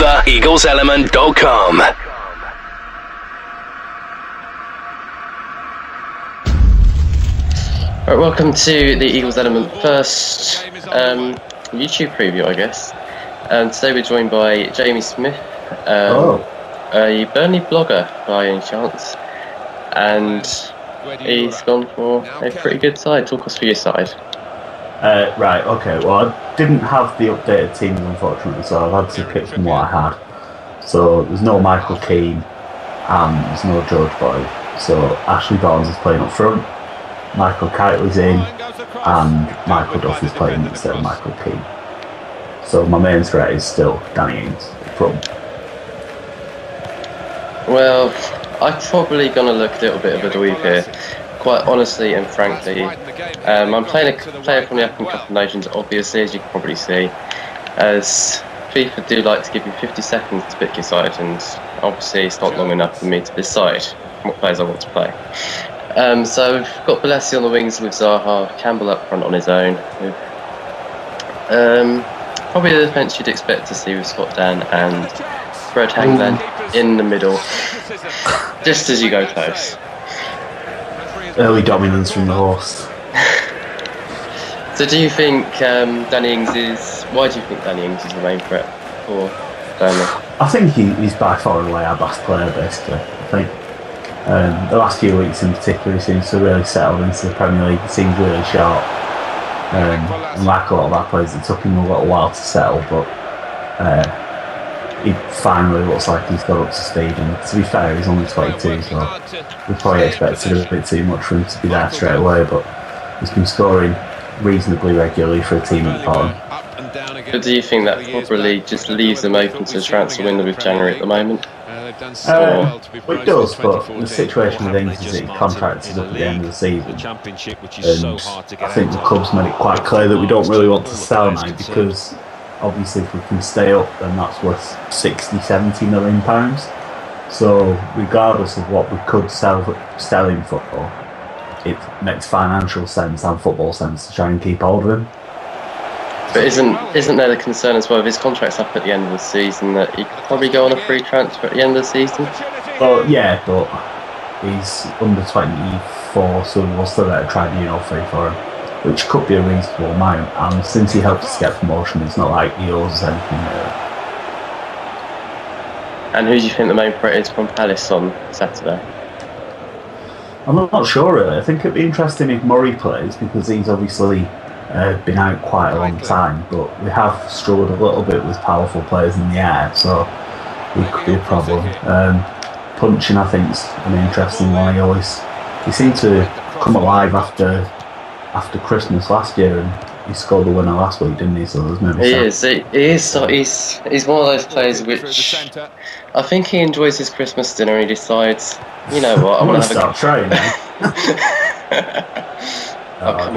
theeagleselement.com. Right, welcome to the Eagles Element first YouTube preview, I guess. Today we're joined by Jamie Smith, a Burnley blogger by any chance, and he's gone for a pretty good side. Talk us through your side. Right, okay, well I didn't have the updated teams unfortunately, so I've had to pick from what I had. So there's no Michael Keane and there's no George Boyd. So Ashley Barnes is playing up front, Michael Kitely's in, and Michael Duff is playing instead of Michael Keane. So my main threat is still Danny Ings up front. Well, I'm probably going to look a little bit of a dweeb here. Quite honestly and frankly, I'm playing a player from the African Cup of Nations, obviously, as you can probably see, as FIFA do like to give you 50 seconds to pick your side, and obviously it's not long enough for me to decide what players I want to play. So we've got Balessi on the wings with Zaha, Campbell up front on his own. Probably the defence you'd expect to see with Scott Dan and Fred Hagman in the middle, just as you go close. Early dominance from the host. So do you think Danny Ings is... Why do you think Danny Ings is the main threat for Burnley? I think he's by far and away our best player, basically. I think the last few weeks in particular, he seems to really settle into the Premier League. He seems really sharp. And like a lot of our players, it took him a little while to settle, but he finally looks like he's got up to speed. And to be fair, he's only 22, so we probably expected a bit too much for him to be there straight away, but he's been scoring reasonably regularly for a team at the bottom. But do you think that probably just leaves them open to the transfer window with January at the moment? Well, it does, but the situation with Ings is that his contract is up at the end of the season, and I think the club's made it quite clear that we don't really want to sell now, because obviously if we can stay up then that's worth 60-70 million pounds. So regardless of what we could sell him for, it makes financial sense and football sense to try and keep hold of him. But isn't there the concern as well, if his contract's up at the end of the season, that he could probably go on a free transfer at the end of the season? Well, yeah, but he's under 24, so we'll still get a tribunal fee for him, which could be a reasonable amount, and since he helped us get promotion, it's not like he owes us anything really. And who do you think the main threat is from Palace on Saturday? I'm not sure really. I think it'd be interesting if Murray plays, because he's obviously been out quite a long time, but we have struggled a little bit with powerful players in the air, so it could be a problem. Punching, I think, is an interesting one. He seemed to come alive after Christmas last year, and he scored the winner last week, didn't he? So there's maybe he's one of those players which I think he enjoys his Christmas dinner and he decides, you know what, I'm gonna start trying now. come on.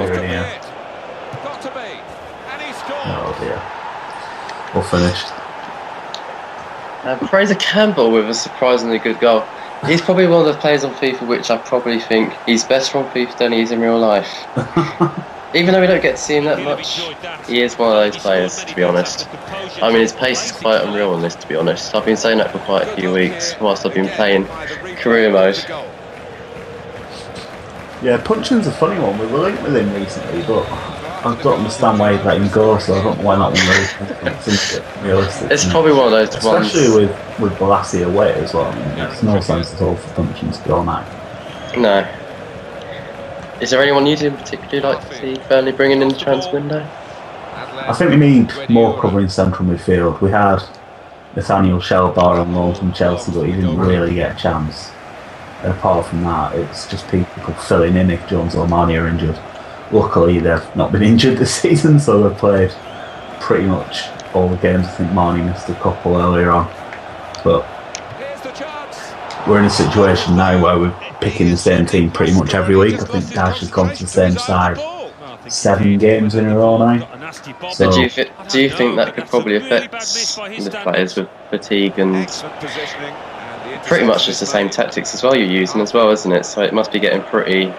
Oh dear. We're finished. Fraser Campbell with a surprisingly good goal. He's probably one of the players on FIFA which I probably think he's best from FIFA than he is in real life. Even though we don't get to see him that much, he is one of those players, to be honest. I mean, his pace is quite unreal on this, to be honest. I've been saying that for quite a few weeks whilst I've been playing career mode. Yeah, Punching's a funny one. We were linked with him recently, but I don't understand why he'd let him go, so I don't know why that one really realistic. It's probably one of those ones. Especially with Balessi away as well. I mean, there's no sense at all for Punching to go now. No. Is there anyone you'd particularly like to see Burnley bringing in the transfer window? I think we need more covering central midfield. We had Nathaniel Shelbar on loan from Chelsea, but he didn't really get a chance. Apart from that, it's just people filling in if Jones or Marnie are injured. Luckily, they've not been injured this season, so they've played pretty much all the games. I think Marnie missed a couple earlier on. But we're in a situation now where we're picking the same team pretty much every week. I think Dash has gone to the same side 7 games in a row now. So do you think that could probably affect the players with fatigue and pretty much just the same tactics as well you're using as well, isn't it? So it must be getting pretty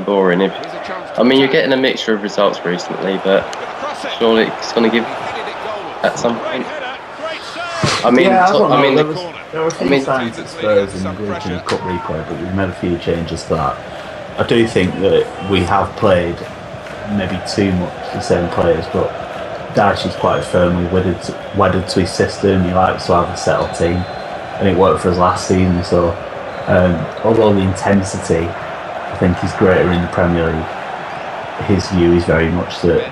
boring. I mean, you're getting a mixture of results recently, but surely it's going to give at some point. I mean, Yeah, I don't know. I mean, There were a few signs at Spurs in the European Cup replay, but we've made a few changes to that. I do think that we have played maybe too much the same players, but Dyche is quite firmly wedded to his system. He likes to have a settled team, and it worked for us last season. So, although the intensity, I think, is greater in the Premier League, his view is very much that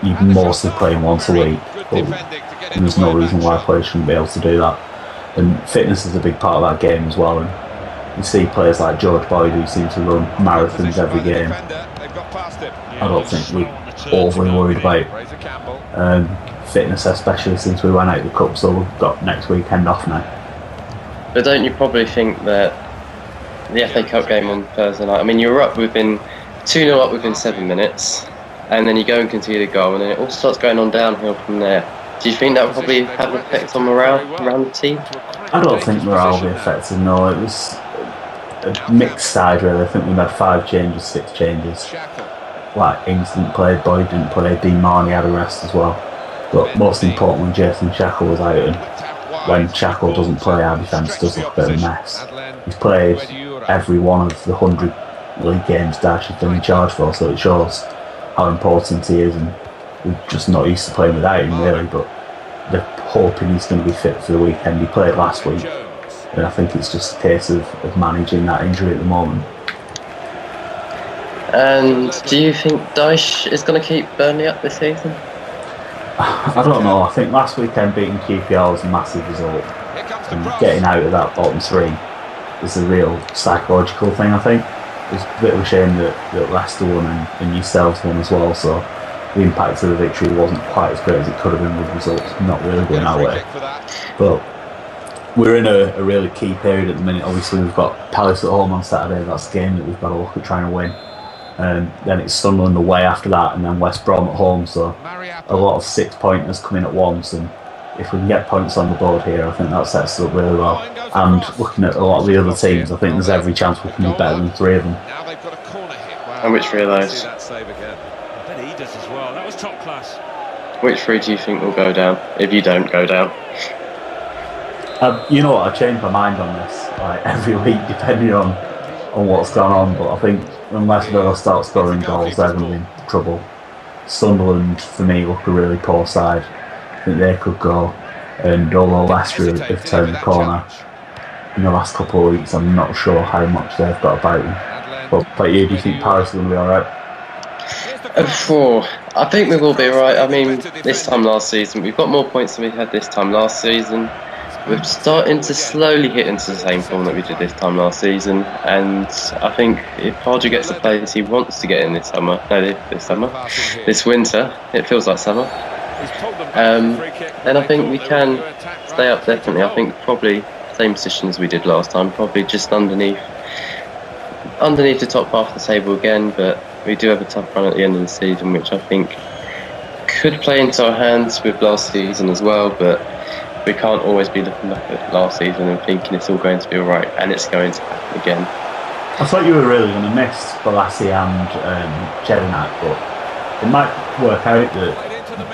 you can mostly play once a week. And there's no reason why players shouldn't be able to do that. And fitness is a big part of that game as well. And you see players like George Boyd who seem to run marathons every game. I don't think we're overly worried about fitness, especially since we went out the cup, so we've got next weekend off now. But don't you probably think that the FA Cup game on Thursday night, I mean, you were up within 2-0 up within 7 minutes, and then you go and concede a goal, and then it all starts going on downhill from there. Do you think that will probably have an effect on morale around the team? I don't think morale will be affected, no. It was a mixed side, really. I think we made 5 changes, 6 changes. Like, Ings didn't play, Boyd didn't play, Dean Marnie had a rest as well. But most importantly, Jason Shackle was out, and when Shackle doesn't play, our defence does look a bit of a mess. He's played every one of the 100 league games Dash has been in charge for, so it shows how important he is, and we're just not used to playing without him, really. But they're hoping he's going to be fit for the weekend. He played last week, and I think it's just a case of managing that injury at the moment. And do you think Dyche is going to keep Burnley up this season? I don't know. I think last weekend beating QPR was a massive result, and getting out of that bottom 3 is a real psychological thing, I think. It's a bit of a shame that Leicester won and yourselves won as well, so the impact of the victory wasn't quite as great as it could have been with results not really going our way. But we're in a really key period at the minute. Obviously, we've got Palace at home on Saturday. That's the game that we've got to look at trying to win. Then it's Sunderland away after that, and then West Brom at home. So a lot of 6-pointers coming at once, and if we can get points on the board here, I think that sets us up really well. And looking at a lot of the other teams, I think there's every chance we can be better than 3 of them. And which 3 of those? Which 3 do you think will go down, if you don't go down? You know what, I change my mind on this like every week depending on what's going on, but I think unless Villa start scoring goals, they're going to be in trouble. Sunderland, for me, look a really poor side. I think they could go, and although Leicester have turned the corner in the last couple of weeks, I'm not sure how much they've got about them. But like you, do you think Paris is going to be alright? I think we will be alright. I mean, this time last season, we've got more points than we had this time last season. We're starting to slowly hit into the same form that we did this time last season, and I think if Pardew gets the players he wants to get in this winter, it feels like summer, then I think we can stay up definitely. I think probably same position as we did last time, probably just underneath the top half of the table again, but we do have a tough run at the end of the season, which I think could play into our hands with last season as well, but we can't always be looking back at last season and thinking it's all going to be alright, and it's going to happen again. I thought you were really going to miss Balassi and Jedinak, but it might work out that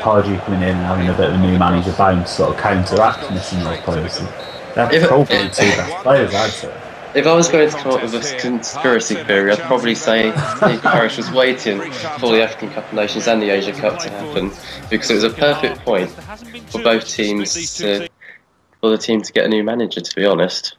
Pardew coming in and having a bit of a new manager bounce sort of counteract missing those players. They're probably the 2 best players, I'd say. If I was going to come up with a conspiracy theory, I'd probably say Steve Parish was waiting for the African Cup of Nations and the Asia Cup to happen, because it was a perfect point for both teams for the team to get a new manager, to be honest.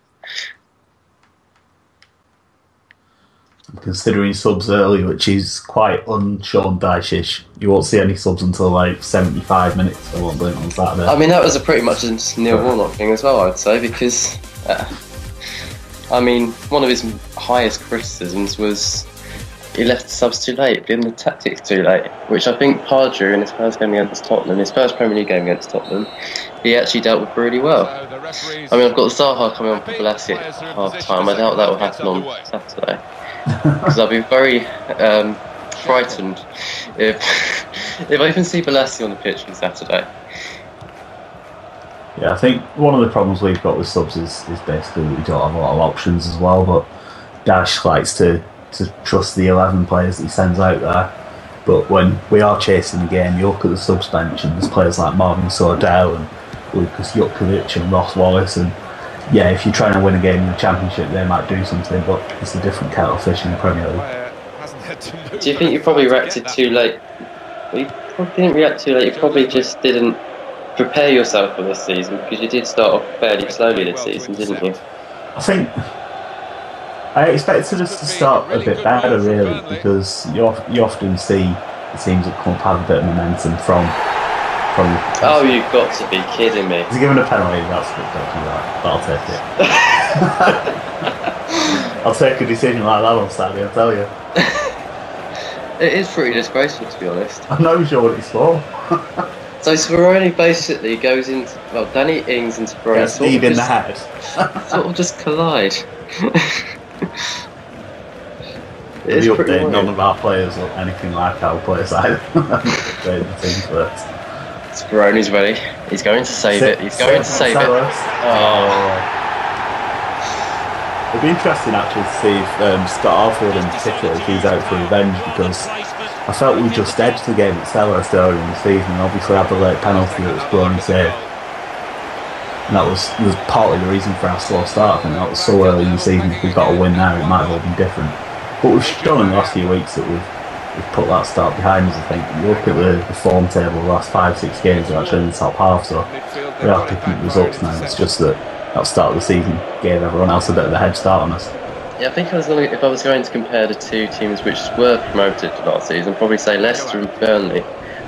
I'm considering subs early, which is quite un-Sean Dyche-ish. You won't see any subs until like 75 minutes, I won't blame it on Saturday. I mean, that was pretty much a Neil Warnock thing as well, I'd say, because I mean, one of his highest criticisms was he left the subs too late, did the tactics too late, which I think Pardew in his first game against Tottenham, his first Premier League game against Tottenham, he actually dealt with really well. I mean, I've got the Zaha coming on for Balassi at half time. I doubt that will happen on Saturday, because I'll be very frightened if I even see Balassi on the pitch on Saturday. Yeah, I think one of the problems we've got with subs is basically that we don't have a lot of options as well, but Dash likes to trust the 11 players that he sends out there. But when we are chasing the game, you look at the subs bench and there's players like Marvin Sordell and Lucas Jutkovic and Ross Wallace, and yeah, if you're trying to win a game in the Championship, they might do something, but it's a different kettle of fish in the Premier League. Do you think you probably reacted too late? Well, you probably didn't react too late. You probably just didn't prepare yourself for this season, because you did start off fairly slowly this season, didn't you? I think I expected us to start a bit better, really, because you often see the teams that come up have a bit of momentum from. Oh, you've got to be kidding me! He's given a penalty. That's a bit dodgy, right? But I'll take it. I'll take a decision like that on Saturday. I'll tell you. It is pretty disgraceful, to be honest. I'm not sure what it's for. So Speroni basically goes into, well, Danny Ings and Speroni Gets sort in the head. Sort of just collide. The update, none of our players look anything like our players either. The team first. Speroni's ready. He's going to save it. He's going to save it. Oh. It'd be interesting actually to see if Scott Arfield in particular, if he's out for revenge, because I felt we just edged the game at Selhurst earlier in the season, and obviously had the late penalty that was blown saved. And that was partly the reason for our slow start. I think that was so early in the season. If we've got a win now, it might have all been different. But we've shown in the last few weeks that we've put that start behind us. I think you look at the form table, the last 5-6 games are actually in the top half, so we are picking up results now. It's just that start of the season gave everyone else a bit of a head start on us. Yeah, I think if I was going to compare the two teams which were promoted last season, I'd probably say Leicester and Burnley.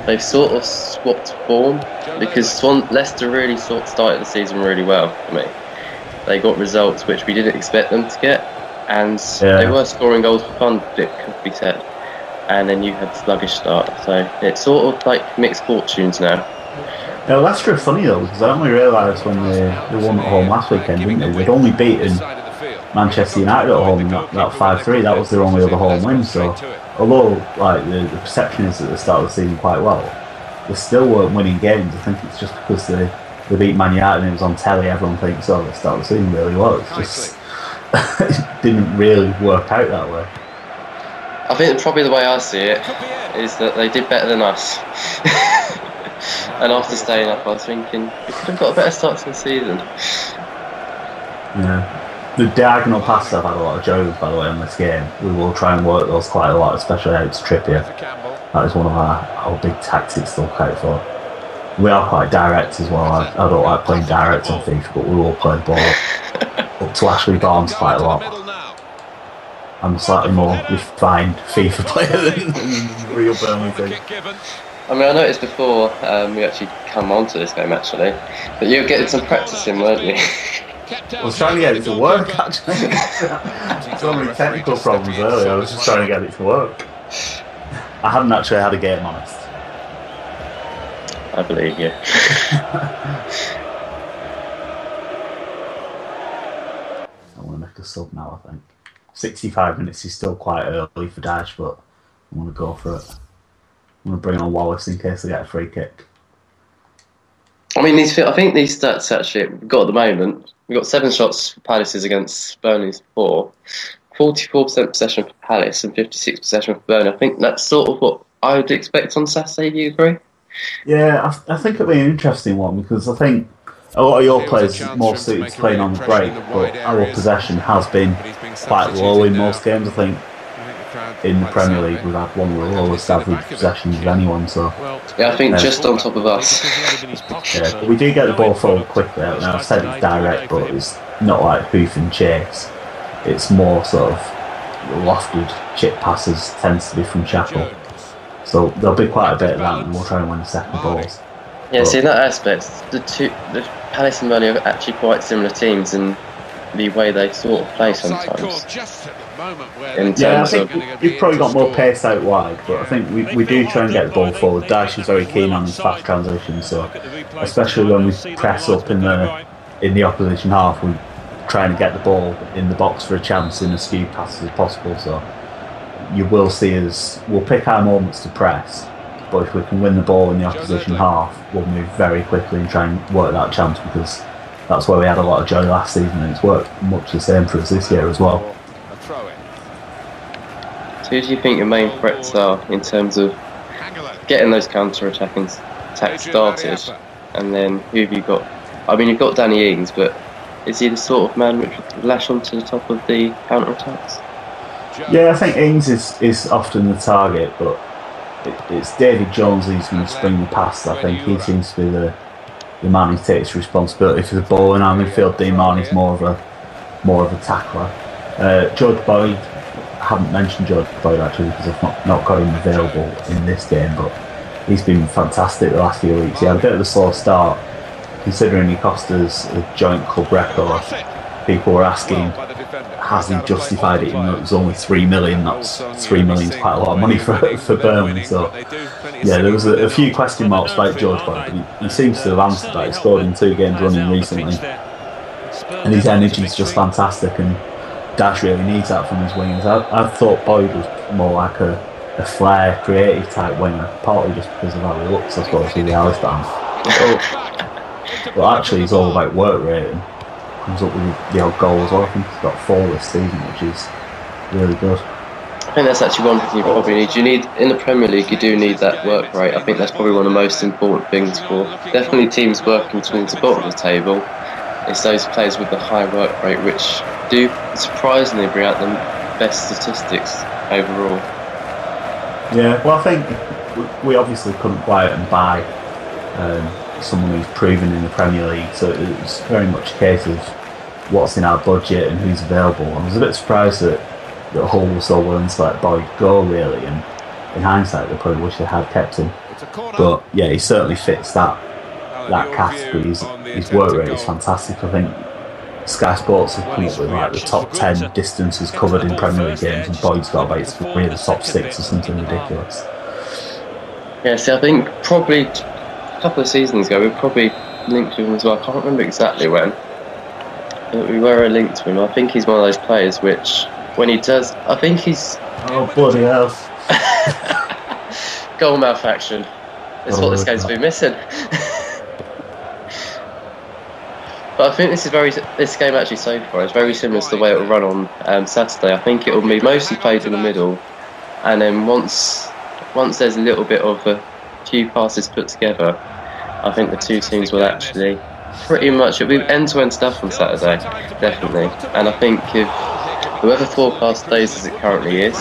They've sort of swapped form, because Leicester really sort of started the season really well for me. They got results which we didn't expect them to get, and they were scoring goals for fun, it could be said. And then you had the sluggish start, so it's sort of like mixed fortunes now. Yeah, Leicester are funny though, because I only realised when they won at home last weekend, didn't they? They'd only beaten Manchester United at home in that 5-3. That was their only other home win. So, although like the perception is that they started the season quite well, they still weren't winning games. I think it's just because they beat Man United and it was on telly. Everyone thinks, oh, they started the season really well. It's just it didn't really work out that way. I think probably the way I see it is that they did better than us. And after staying up, I was thinking we could have got a better start to the season. Yeah, the diagonal passes I've had a lot of joy with, by the way, on this game. We will try and work those quite a lot, especially out to Trippier. That is one of our big tactics to look out for. We are quite direct as well. I don't like playing direct on FIFA, but we will play the ball up to Ashley Barnes quite a lot. I'm a slightly more refined FIFA player than the real Burnley thing. I mean, I noticed before we actually come on to this game, actually, that you were getting some practice in, weren't you? I was trying to get it to work, actually. So many technical problems earlier, I was just trying to get it to work. I hadn't actually had a game, honest. I believe you. I want to make a sub now, I think. 65 minutes is still quite early for Dash, but I want to go for it. I'm going to bring on Wallace in case they get a free kick. I mean, I think these stats actually we've got at the moment. We've got 7 shots for Palace's against Burnley's 4. 44% possession for Palace and 56% possession for Burnley. I think that's sort of what I would expect on Saturday. Do you agree? Yeah, I think it'll be an interesting one, because I think a lot of your players are more suited to playing on the break, but our possession has been quite low in most games. I think in the Premier League we've had one of the lowest average possessions of anyone. So yeah, I think just on top of us. Yeah, but we do get the ball forward quickly. Now, I've said it's direct, but it's not like hoof and chase. It's more sort of lofted chip passes, tends to be from Chapel. So there'll be quite a bit of that, and we'll try and win the second balls. Yeah, see, in that aspect, the Palace and Burnley are actually quite similar teams in the way they sort of play sometimes. Yeah, I think you've probably got more pace out wide, but I think we do try and get the ball forward. Daesh is very keen on his fast transitions, so especially when we press up in the opposition half, we're trying to get the ball in the box for a chance in as few passes as possible. So you will see us, we'll pick our moments to press, but if we can win the ball in the opposition half, we'll move very quickly and try and work that chance, because that's where we had a lot of joy last season, and it's worked much the same for us this year as well. So who do you think your main threats are in terms of getting those counter-attacks started, and then who have you got I mean, you've got Danny Ings, but is he the sort of man which would lash onto the top of the counter-attacks? Yeah, I think Ings is often the target, but it's David Jones who's going to spring the pass. I think he seems to be the man who takes responsibility for the ball in our midfield. Dean Marnie's more of a tackler. George Boyd, I haven't mentioned George Boyd actually because I've not got him available in this game, but he's been fantastic the last few weeks. He had a bit of a slow start, considering he cost us a joint club record. People were asking, has he justified it? Even though it was only 3 million. That's 3 million is quite a lot of money for Burnley. So yeah, there was a few question marks about George Boyd, but he seems to have answered that. He scored in 2 games running recently, and his energy is just fantastic. And Dash really needs that from his wingers. I thought Boyd was more like a flair, creative type winger, partly just because of how he looks, I suppose, with the Alice band. But actually, it's all about work rate and comes up with the odd goal as well. I think he's got 4 this season, which is really good. I think that's actually one thing you probably need. You need in the Premier League, you do need that work rate. I think that's probably one of the most important things for definitely teams working towards the bottom of the table. It's those players with the high work rate which do surprisingly bring out the best statistics overall. Yeah, well, I think we obviously couldn't go out and buy someone who's proven in the Premier League, so it's very much a case of what's in our budget and who's available. I was a bit surprised that Hull was so willing to let Boyd go, really, and in hindsight they probably wish they had kept him. But yeah, he certainly fits that category. His work rate is fantastic. I think Sky Sports have come up with like the top 10 distances covered in Premier League games, and Boyd's got about 3 of the top 6 or something ridiculous. Yeah, see, I think probably a couple of seasons ago we probably linked to him as well. I can't remember exactly when, but we were linked to him. I think he's one of those players which, when he does, I think he's... Oh, bloody hell. Goal mouth action. That's what this game's been missing. But I think this game actually so far is very similar to the way it will run on Saturday. I think it will be mostly played in the middle, and then once there's a little bit of a few passes put together, I think the two teams will actually pretty much, it'll be end-to-end stuff on Saturday, definitely. And I think if the weather forecast stays as it currently is,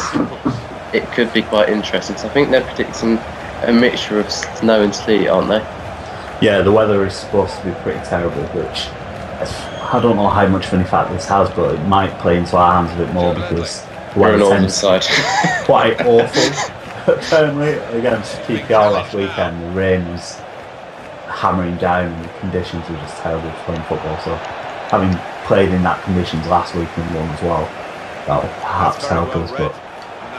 it could be quite interesting. So I think they're predicting a mixture of snow and sleet, aren't they? Yeah, the weather is supposed to be pretty terrible, which I don't know how much of an effect this has, but it might play into our hands a bit more because the weather tends to be quite awful. Apparently, against QPR last weekend, the rain was hammering down and the conditions were just terrible for playing football. So, having played in that conditions last week in one as well, that will perhaps help us, but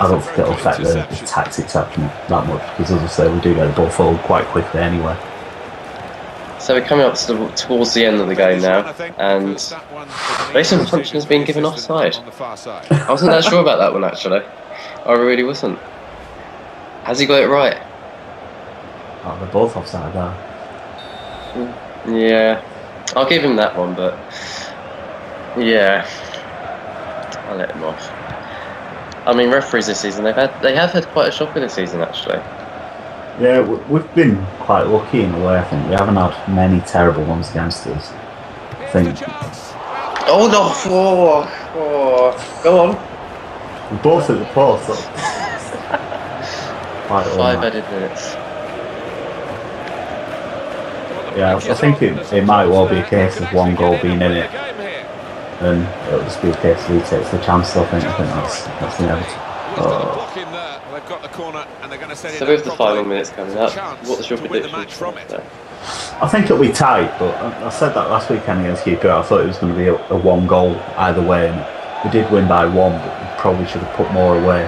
I don't think it'll affect the tactics that much because, as I say, we do get the ball forward quite quickly anyway. So we're coming up towards the end of the game now, and Mason Function has been given offside. I wasn't that sure about that one actually. I really wasn't. Has he got it right? Oh, they're both offside there. Yeah, I'll give him that one, but yeah, I'll let him off. I mean, referees this season, they have had quite a shocker this season actually. Yeah, we've been quite lucky in a way. I think we haven't had many terrible ones against us. I think. Oh no! Go on. We both at the post. 5 added minutes. Yeah, I think it might well be a case of one goal being in it, and it'll just be a case of he takes the chance. I think that's inevitable. So with the final minutes coming up, what's your prediction from it? I think it'll be tight, but I said that last weekend against QPR. I thought it was going to be a 1 goal either way, and we did win by 1, but we probably should have put more away.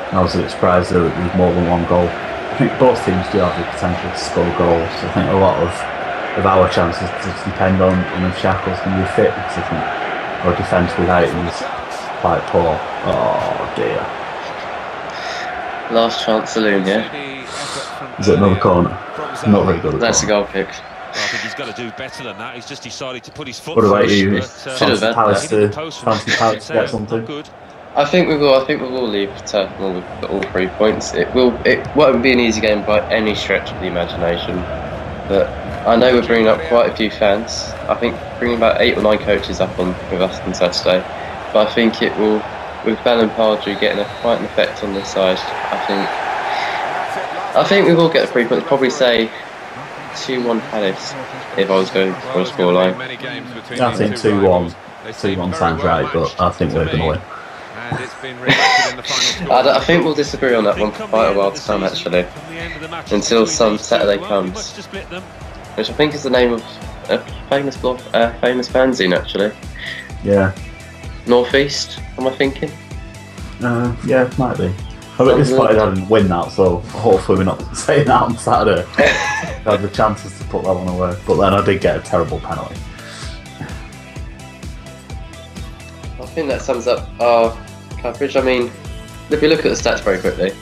And I was a bit surprised that it was more than 1 goal. I think both teams do have the potential to score goals. I think a lot of our chances just depend on if Shackle's going to be fit, because I think our defence without him is quite poor. Oh dear. Last chance saloon, yeah? Is it another corner? Not very good. That's a goal kick. Well, I think he's got to do better than that. He's just decided to put his foot. What about you? Fancy Palace to get something? I think we will. I think we will leave Tottenham with all 3 points. It won't be an easy game by any stretch of the imagination, but I know we're bringing up quite a few fans. I think bringing about 8 or 9 coaches up on with us on Saturday. But I think it will, with Bell and Pardue getting quite an effect on this side. I think we will get the 3 points. Probably say 2-1 Palace if I was going for a scoreline. I think 2-1. 2-1 sounds right, but I think we're going to win. I think we'll disagree on that one for quite a while to come, actually, until some Saturday comes, which I think is the name of a famous blog, famous fanzine, actually. Yeah. Northeast, am I thinking? Yeah, might be. I'm a bit disappointed I didn't win that, so hopefully we're not saying that on Saturday. I had the chances to put that one away, but then I did get a terrible penalty. I think that sums up our coverage. I mean, if we look at the stats very quickly,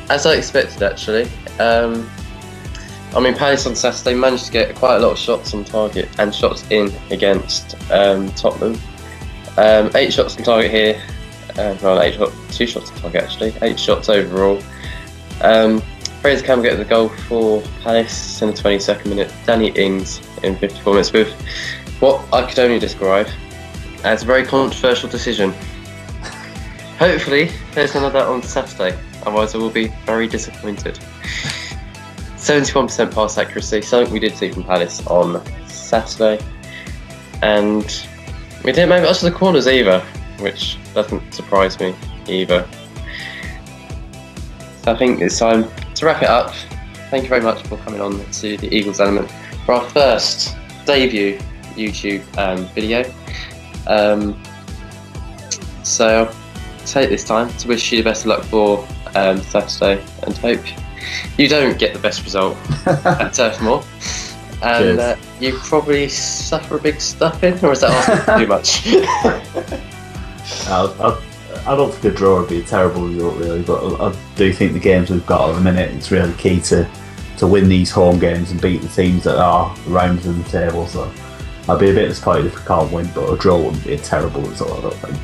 as I expected, actually. I mean, Palace on Saturday managed to get quite a lot of shots on target and shots in against Tottenham. 8 shots on target here. Well, 2 shots on target actually. 8 shots overall. Fraser Campbell getting the goal for Palace in the 22nd minute. Danny Ings in 54 minutes with what I could only describe as a very controversial decision. Hopefully, there's none of that on Saturday. Otherwise, I will be very disappointed. 71% pass accuracy, something we did see from Palace on Saturday, and we didn't make much of the corners either, which doesn't surprise me either. So I think it's time to wrap it up. Thank you very much for coming on to the Eagles Element for our first debut YouTube video. So I'll take this time to wish you the best of luck for Saturday, and hope you don't get the best result at Turf Moor, and you probably suffer a big stuffing, or is that asking too much? I don't think a draw would be a terrible result, really, but I do think the games we've got at the minute, it's really key to win these home games and beat the teams that are around in the table. So I'd be a bit disappointed if we can't win, but a draw wouldn't be a terrible result, I don't think.